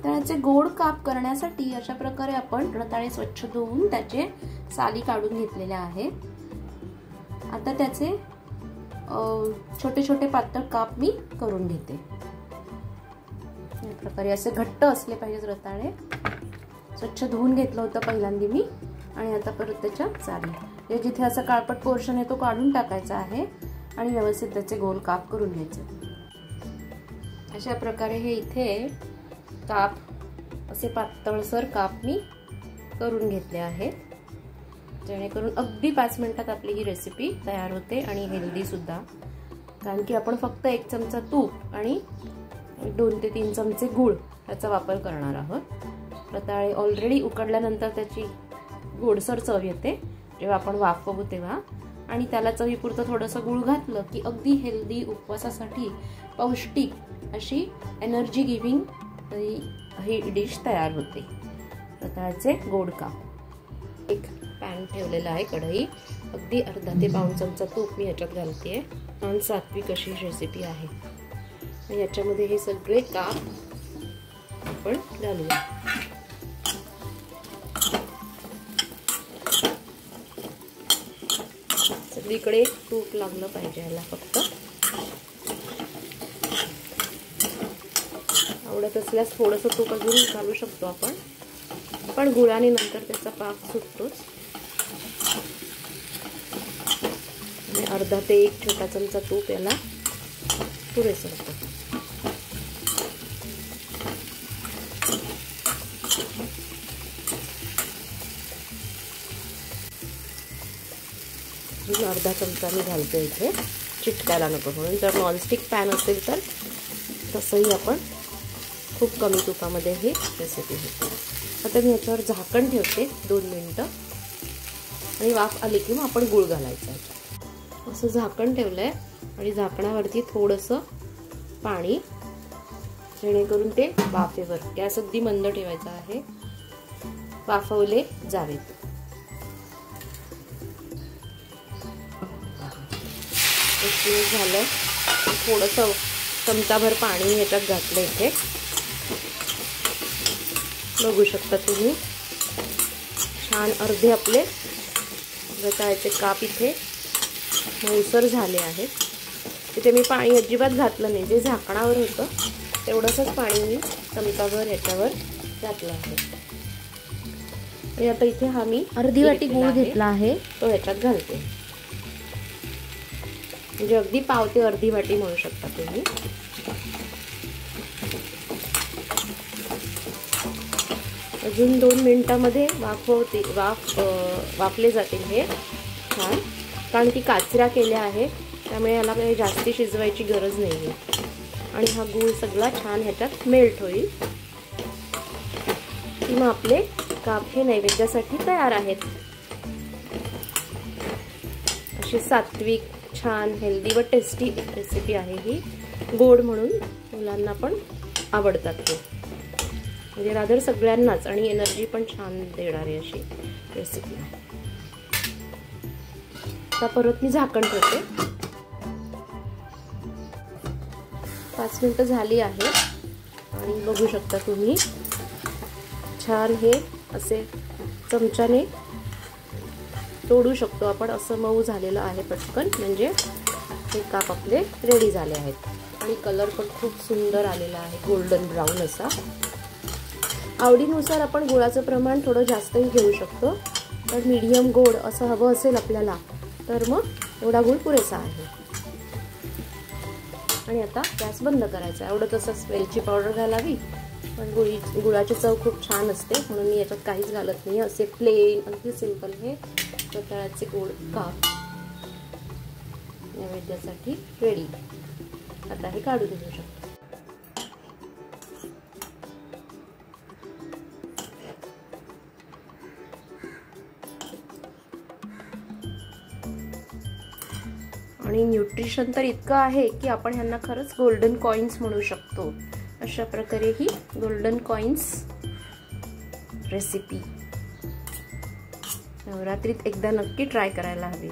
रताळ्याचे गोड काप करण्यासाठी अशा प्रकारे आपण रताळे स्वच्छ धुवून त्याचे साली काढून घेतलेले आहेत. आता त्याचे छोटे छोटे पातळ काप मी करून घेते. या प्रकारे असे घट्ट असले पाहिजेत रताळे. स्वच्छ धुवून घेतलं होतं पहिल्यांदा मी आणि आता परत त्याच्या साली जिथे असं काळपट पोर्शन आहे तो काढून टाकायचा आहे आणि व्यवस्थित त्याचे गोल काप करून घ्यायचे. अशा प्रकारे हे इथे काप असे पातळसर काप मी करून घेतले आहेत, जेणेकरून अगदी 5 मिनिटात आपली ही रेसिपी तयार होते आणि हेल्दी सुद्धा. कारण की आपण फक्त 1 चमचा तूप आणि 2 ते 3 चमचे गूळ याचा वापर करणार आहोत. रताळे ऑलरेडी उकडल्यानंतर त्याची गोडसर चव येते जेव्हा आपण वाफवू तेव्हा, आणि त्याला चवीपुरतं थोडंसं गूळ घातलं की अगदी हेल्दी उपवासासाठी पौष्टिक अशी एनर्जी गिव्हिंग ही डिश तयार होते. रताळ्याचे गोड काप. एक पॅन ठेवलेला आहे, कढई, अगदी अर्धा ते पाऊण चमचा तूप मी याच्यात घालते. छान सात्विक अशी रेसिपी आहे. आणि याच्यामध्ये हे सगळे काप आपण घालूया. सगळीकडे तूप लागलं पाहिजे याला. फक्त आवडत असल्यास थोडंसं तूप अजून घालू शकतो आपण, पण गुळाने नंतर त्याचा पाक सुटतोच. आणि अर्धा ते 1 छोटा चमचा तूप याला पुरेसं होतं. अर्धा चमचा मी घालतो इथे, चिटकायला नको म्हणून. जर नॉनस्टिक पॅन असेल तर तसंही आपण खूप कमी तुपामध्ये ही रेसिपी होते. आता मी याच्यावर झाकण ठेवते 2 मिनिटं आणि वाफ आली की मग आपण गूळ घालायचा. असं झाकण ठेवलंय आणि झाकणावरती थोडंसं पाणी, जेणेकरून ते वाफेवर, गॅस अगदी मंद ठेवायचा आहे, वाफवले जावेत. झालं. थोडंसं चमचाभर पाणी ह्याच्यात घातलं इथे, बघू शकता तुम्ही. छान अर्धे आपले रताळ्याचे काप इथे मऊसर झाले आहेत. तिथे मी पाणी अजिबात घातलं नाही, जे झाकणावर होतं तेवढंच पाणी मी चमचाभर याच्यावर घातलं आहे. आणि आता इथे हा मी अर्धी वाटी गूळ घेतला आहे तो याच्यात घालते. म्हणजे अगदी पाव ते अर्धी वाटी म्हणू शकता तुम्ही. अजून 2 मिनिटांमध्ये वाफले जातील हे छान, कारण की काचऱ्या केल्या आहेत त्यामुळे याला काही जास्ती शिजवायची गरज नाही आहे. आणि हा गूळ सगळा छान ह्याच्यात मेल्ट होईल की मग आपले काप हे नैवेद्यासाठी तयार आहेत. अशी सात्विक, छान, हेल्दी व टेस्टी रेसिपी आहे ही. गोड म्हणून मुलांना पण आवडतात ते, म्हणजे रादर सगळ्यांनाच, आणि एनर्जी पण छान देणारी अशी रेसिपी आहे. आता परत मी झाकण ठेवते. 5 मिनिटं झाली आहे आणि बघू शकता तुम्ही छान हे असे चमच्याने तोडू शकतो आपण, असं मऊ झालेलं आहे पटकन. म्हणजे हे काप आपले रेडी झाले आहेत आणि कलर पण खूप सुंदर आलेला आहे, गोल्डन ब्राऊन असा. आवडीनुसार आपण गुळाचं प्रमाण थोडं जास्तही घेऊ शकतो, तर मीडियम गोड असं हवं असेल आपल्याला तर मग एवढा गुळ पुरेसा आहे. आणि आता गॅस बंद करायचा. आवडत असं वेलची पावडर घालावी, पण गुळाची चव खूप छान असते म्हणून मी याच्यात काहीच घालत नाही. असे प्लेन अगदी सिंपल हे रताळ्याचे गोड काप नैवेद्यासाठी रेडी. आता हे काढून घेऊ शकतो. आणि न्यूट्रिशन तर इतकं आहे की आपण ह्यांना खरंच गोल्डन कॉइन्स म्हणू शकतो. अशा प्रकारे ही गोल्डन कॉइन्स रेसिपी नवरात्रीत एकदा नक्की ट्राय करायला हवी.